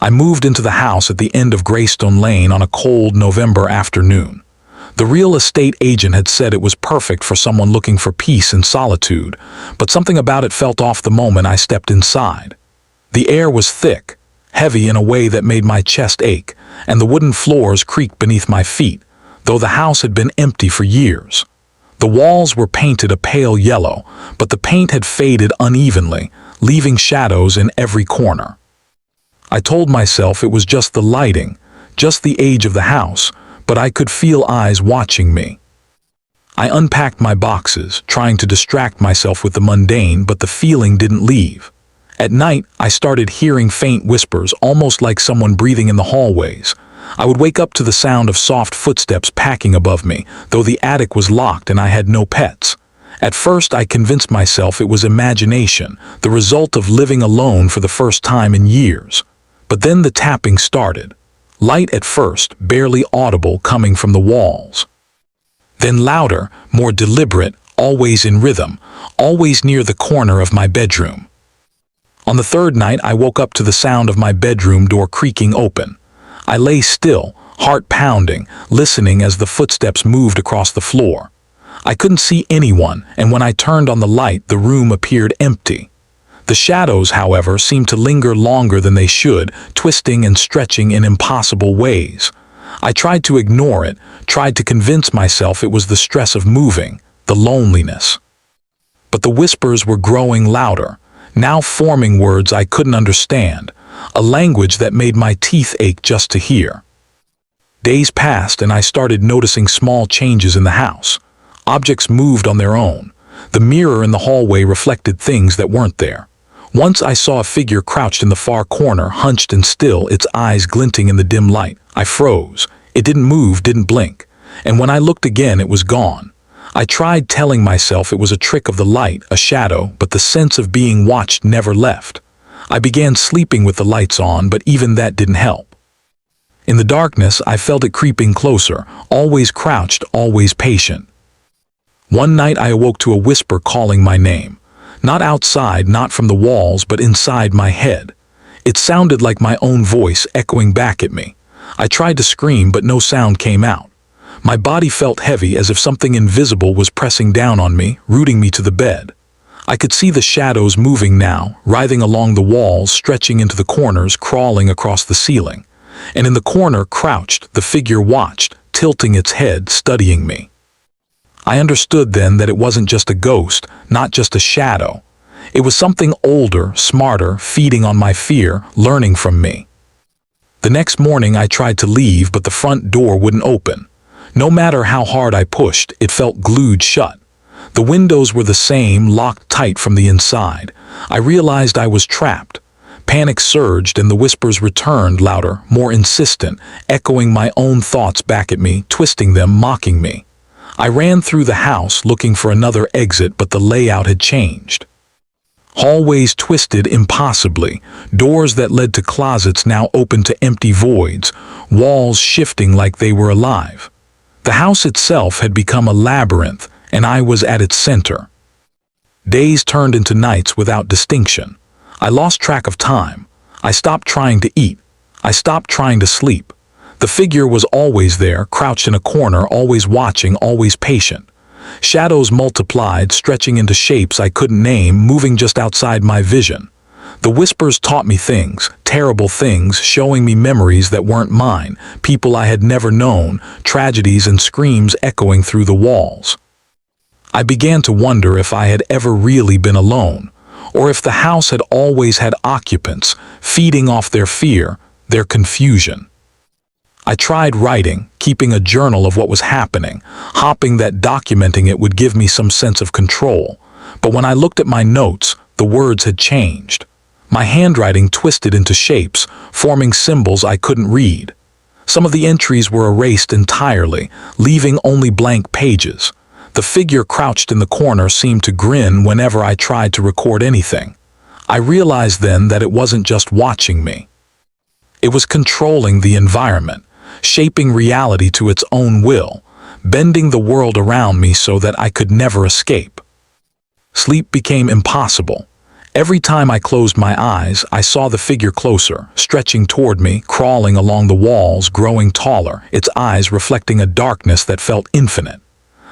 I moved into the house at the end of Greystone Lane on a cold November afternoon. The real estate agent had said it was perfect for someone looking for peace and solitude, but something about it felt off the moment I stepped inside. The air was thick, heavy in a way that made my chest ache, and the wooden floors creaked beneath my feet, though the house had been empty for years. The walls were painted a pale yellow, but the paint had faded unevenly, leaving shadows in every corner. I told myself it was just the lighting, just the age of the house, but I could feel eyes watching me. I unpacked my boxes, trying to distract myself with the mundane, but the feeling didn't leave. At night, I started hearing faint whispers, almost like someone breathing in the hallways. I would wake up to the sound of soft footsteps packing above me, though the attic was locked and I had no pets. At first, I convinced myself it was imagination, the result of living alone for the first time in years. But then the tapping started. Light at first, barely audible, coming from the walls. Then louder, more deliberate, always in rhythm, always near the corner of my bedroom. On the third night, I woke up to the sound of my bedroom door creaking open. I lay still, heart pounding, listening as the footsteps moved across the floor. I couldn't see anyone, and when I turned on the light, the room appeared empty. The shadows, however, seemed to linger longer than they should, twisting and stretching in impossible ways. I tried to ignore it, tried to convince myself it was the stress of moving, the loneliness. But the whispers were growing louder, now forming words I couldn't understand, a language that made my teeth ache just to hear. Days passed and I started noticing small changes in the house. Objects moved on their own. The mirror in the hallway reflected things that weren't there. Once I saw a figure crouched in the far corner, hunched and still, its eyes glinting in the dim light. I froze. It didn't move, didn't blink. And when I looked again, it was gone. I tried telling myself it was a trick of the light, a shadow, but the sense of being watched never left. I began sleeping with the lights on, but even that didn't help. In the darkness, I felt it creeping closer, always crouched, always patient. One night I awoke to a whisper calling my name. Not outside, not from the walls, but inside my head. It sounded like my own voice echoing back at me. I tried to scream, but no sound came out. My body felt heavy, as if something invisible was pressing down on me, rooting me to the bed. I could see the shadows moving now, writhing along the walls, stretching into the corners, crawling across the ceiling. And in the corner, crouched, the figure watched, tilting its head, studying me. I understood then that it wasn't just a ghost, not just a shadow. It was something older, smarter, feeding on my fear, learning from me. The next morning I tried to leave, but the front door wouldn't open. No matter how hard I pushed, it felt glued shut. The windows were the same, locked tight from the inside. I realized I was trapped. Panic surged and the whispers returned, louder, more insistent, echoing my own thoughts back at me, twisting them, mocking me. I ran through the house looking for another exit, but the layout had changed. Hallways twisted impossibly, doors that led to closets now opened to empty voids, walls shifting like they were alive. The house itself had become a labyrinth, and I was at its center. Days turned into nights without distinction. I lost track of time. I stopped trying to eat. I stopped trying to sleep. The figure was always there, crouched in a corner, always watching, always patient. Shadows multiplied, stretching into shapes I couldn't name, moving just outside my vision. The whispers taught me things, terrible things, showing me memories that weren't mine, people I had never known, tragedies and screams echoing through the walls. I began to wonder if I had ever really been alone, or if the house had always had occupants, feeding off their fear, their confusion. I tried writing, keeping a journal of what was happening, hoping that documenting it would give me some sense of control. But when I looked at my notes, the words had changed. My handwriting twisted into shapes, forming symbols I couldn't read. Some of the entries were erased entirely, leaving only blank pages. The figure crouched in the corner seemed to grin whenever I tried to record anything. I realized then that it wasn't just watching me. It was controlling the environment, shaping reality to its own will, bending the world around me so that I could never escape. Sleep became impossible. Every time I closed my eyes, I saw the figure closer, stretching toward me, crawling along the walls, growing taller, its eyes reflecting a darkness that felt infinite.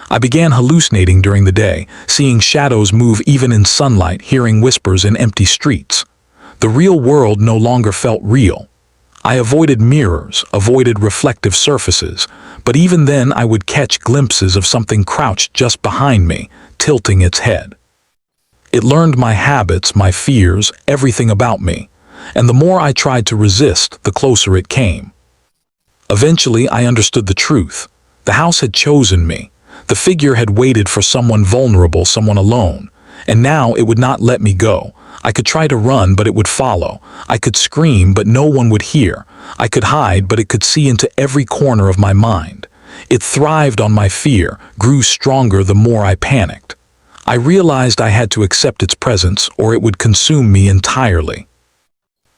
I began hallucinating during the day, seeing shadows move even in sunlight, hearing whispers in empty streets. The real world no longer felt real. I avoided mirrors, avoided reflective surfaces, but even then I would catch glimpses of something crouched just behind me, tilting its head. It learned my habits, my fears, everything about me, and the more I tried to resist, the closer it came. Eventually, I understood the truth. The house had chosen me. The figure had waited for someone vulnerable, someone alone, and now it would not let me go. I could try to run, but it would follow. I could scream, but no one would hear. I could hide, but it could see into every corner of my mind. It thrived on my fear, grew stronger the more I panicked. I realized I had to accept its presence or it would consume me entirely.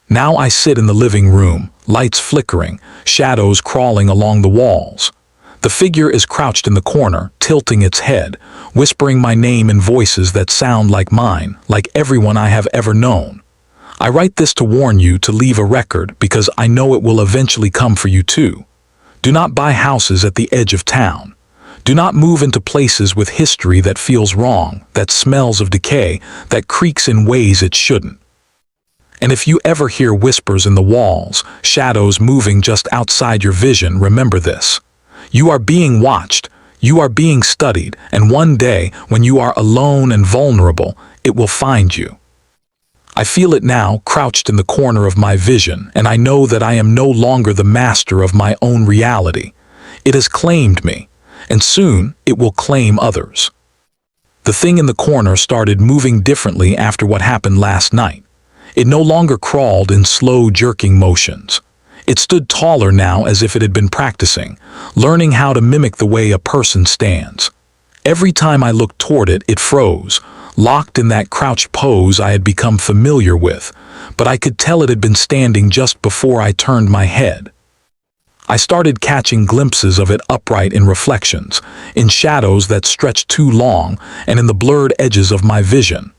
Now I sit in the living room, lights flickering, shadows crawling along the walls. The figure is crouched in the corner, tilting its head, whispering my name in voices that sound like mine, like everyone I have ever known. I write this to warn you to leave a record because I know it will eventually come for you too. Do not buy houses at the edge of town. Do not move into places with history that feels wrong, that smells of decay, that creaks in ways it shouldn't. And if you ever hear whispers in the walls, shadows moving just outside your vision, remember this. You are being watched, you are being studied, and one day, when you are alone and vulnerable, it will find you. I feel it now, crouched in the corner of my vision, and I know that I am no longer the master of my own reality. It has claimed me, and soon it will claim others. The thing in the corner started moving differently after what happened last night. It no longer crawled in slow, jerking motions. It stood taller now as if it had been practicing, learning how to mimic the way a person stands. Every time I looked toward it, it froze, locked in that crouched pose I had become familiar with, but I could tell it had been standing just before I turned my head. I started catching glimpses of it upright in reflections, in shadows that stretched too long, and in the blurred edges of my vision.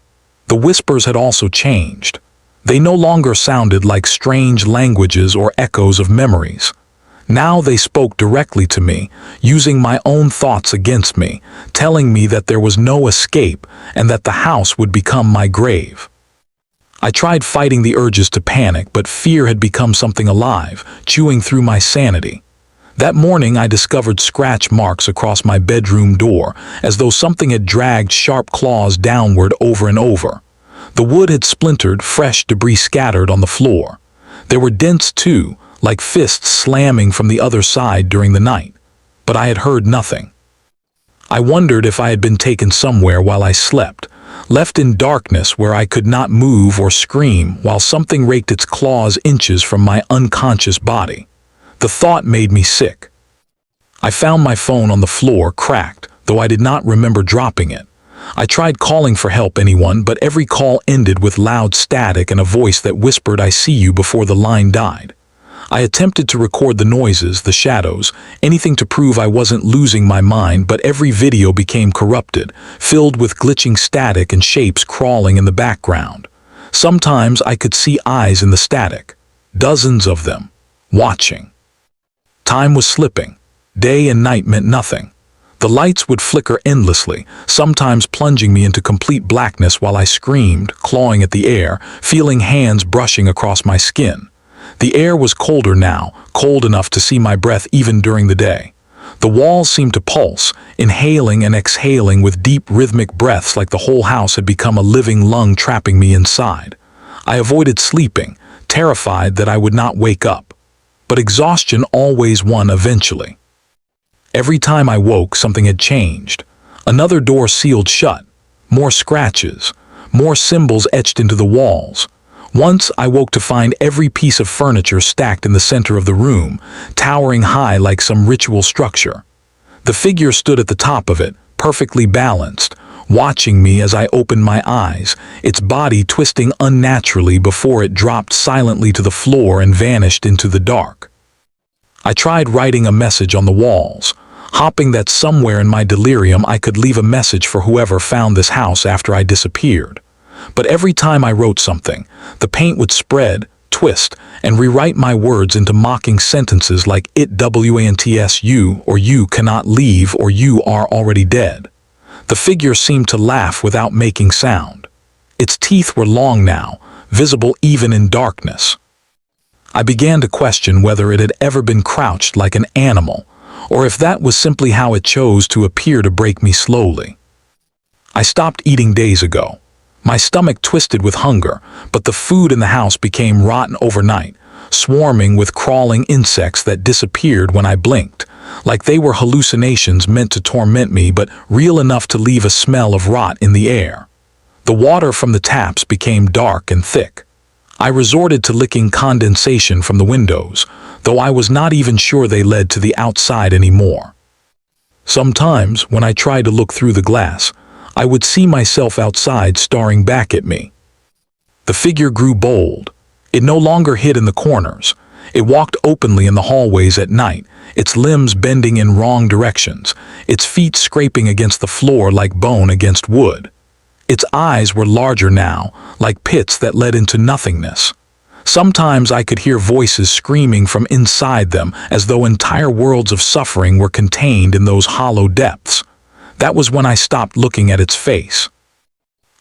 The whispers had also changed. They no longer sounded like strange languages or echoes of memories. Now they spoke directly to me, using my own thoughts against me, telling me that there was no escape and that the house would become my grave. I tried fighting the urges to panic, but fear had become something alive, chewing through my sanity. That morning I discovered scratch marks across my bedroom door, as though something had dragged sharp claws downward over and over. The wood had splintered, fresh debris scattered on the floor. There were dents too, like fists slamming from the other side during the night. But I had heard nothing. I wondered if I had been taken somewhere while I slept, left in darkness where I could not move or scream while something raked its claws inches from my unconscious body. The thought made me sick. I found my phone on the floor, cracked, though I did not remember dropping it. I tried calling for help anyone, but every call ended with loud static and a voice that whispered, "I see you," before the line died. I attempted to record the noises, the shadows, anything to prove I wasn't losing my mind, but every video became corrupted, filled with glitching static and shapes crawling in the background. Sometimes I could see eyes in the static, dozens of them, watching. Time was slipping. Day and night meant nothing. The lights would flicker endlessly, sometimes plunging me into complete blackness while I screamed, clawing at the air, feeling hands brushing across my skin. The air was colder now, cold enough to see my breath even during the day. The walls seemed to pulse, inhaling and exhaling with deep rhythmic breaths like the whole house had become a living lung trapping me inside. I avoided sleeping, terrified that I would not wake up. But exhaustion always won eventually. Every time I woke, something had changed. Another door sealed shut, more scratches, more symbols etched into the walls. Once I woke to find every piece of furniture stacked in the center of the room, towering high like some ritual structure. The figure stood at the top of it, perfectly balanced, watching me as I opened my eyes, its body twisting unnaturally before it dropped silently to the floor and vanished into the dark. I tried writing a message on the walls, hoping that somewhere in my delirium I could leave a message for whoever found this house after I disappeared. But every time I wrote something, the paint would spread, twist, and rewrite my words into mocking sentences like "it wants you," or "you cannot leave," or "you are already dead." The figure seemed to laugh without making sound. Its teeth were long now, visible even in darkness. I began to question whether it had ever been crouched like an animal, or if that was simply how it chose to appear to break me slowly. I stopped eating days ago. My stomach twisted with hunger, but the food in the house became rotten overnight, swarming with crawling insects that disappeared when I blinked, like they were hallucinations meant to torment me but real enough to leave a smell of rot in the air. The water from the taps became dark and thick. I resorted to licking condensation from the windows, though I was not even sure they led to the outside anymore. Sometimes, when I tried to look through the glass, I would see myself outside staring back at me. The figure grew bold. It no longer hid in the corners. It walked openly in the hallways at night, its limbs bending in wrong directions, its feet scraping against the floor like bone against wood. Its eyes were larger now, like pits that led into nothingness. Sometimes I could hear voices screaming from inside them as though entire worlds of suffering were contained in those hollow depths. That was when I stopped looking at its face.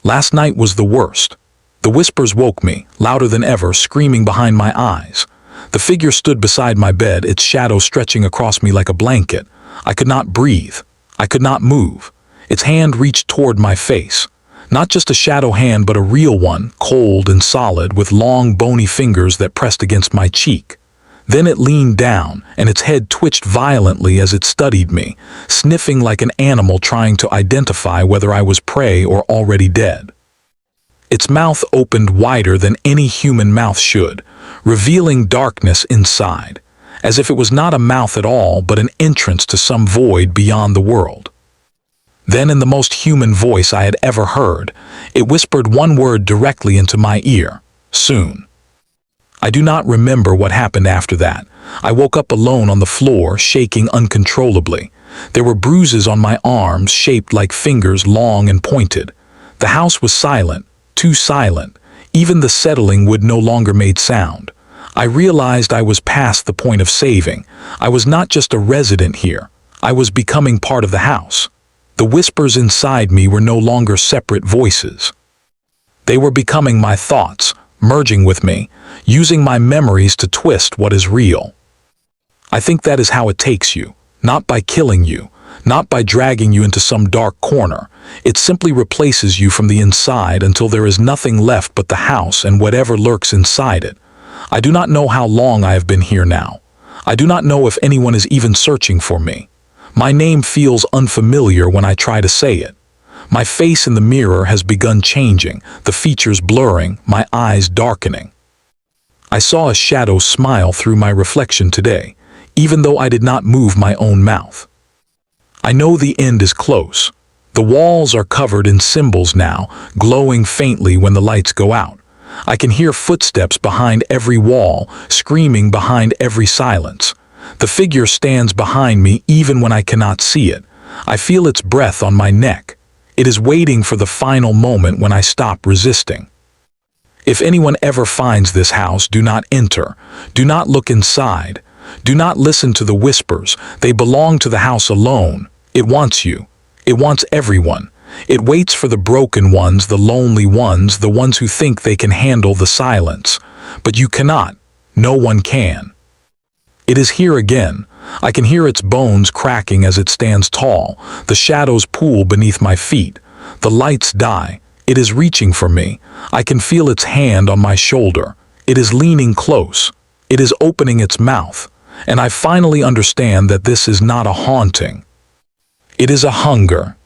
Last night was the worst. The whispers woke me, louder than ever, screaming behind my eyes. The figure stood beside my bed, its shadow stretching across me like a blanket. I could not breathe. I could not move. Its hand reached toward my face. Not just a shadow hand, but a real one, cold and solid, with long, bony fingers that pressed against my cheek. Then it leaned down, and its head twitched violently as it studied me, sniffing like an animal trying to identify whether I was prey or already dead. Its mouth opened wider than any human mouth should, revealing darkness inside, as if it was not a mouth at all but an entrance to some void beyond the world. Then, in the most human voice I had ever heard, it whispered one word directly into my ear: soon. I do not remember what happened after that. I woke up alone on the floor, shaking uncontrollably. There were bruises on my arms, shaped like fingers, long and pointed. The house was silent, too silent. Even the settling wood no longer made sound. I realized I was past the point of saving. I was not just a resident here. I was becoming part of the house. The whispers inside me were no longer separate voices. They were becoming my thoughts, merging with me, using my memories to twist what is real. I think that is how it takes you, not by killing you, not by dragging you into some dark corner. It simply replaces you from the inside until there is nothing left but the house and whatever lurks inside it. I do not know how long I have been here now. I do not know if anyone is even searching for me. My name feels unfamiliar when I try to say it. My face in the mirror has begun changing, the features blurring, my eyes darkening. I saw a shadow smile through my reflection today, even though I did not move my own mouth. I know the end is close. The walls are covered in symbols now, glowing faintly when the lights go out. I can hear footsteps behind every wall, screaming behind every silence. The figure stands behind me even when I cannot see it. I feel its breath on my neck. It is waiting for the final moment when I stop resisting. If anyone ever finds this house, do not enter. Do not look inside. Do not listen to the whispers. They belong to the house alone. It wants you. It wants everyone. It waits for the broken ones, the lonely ones, the ones who think they can handle the silence. But you cannot. No one can. It is here again. I can hear its bones cracking as it stands tall. The shadows pool beneath my feet. The lights die. It is reaching for me. I can feel its hand on my shoulder. It is leaning close. It is opening its mouth. And I finally understand that this is not a haunting. It is a hunger.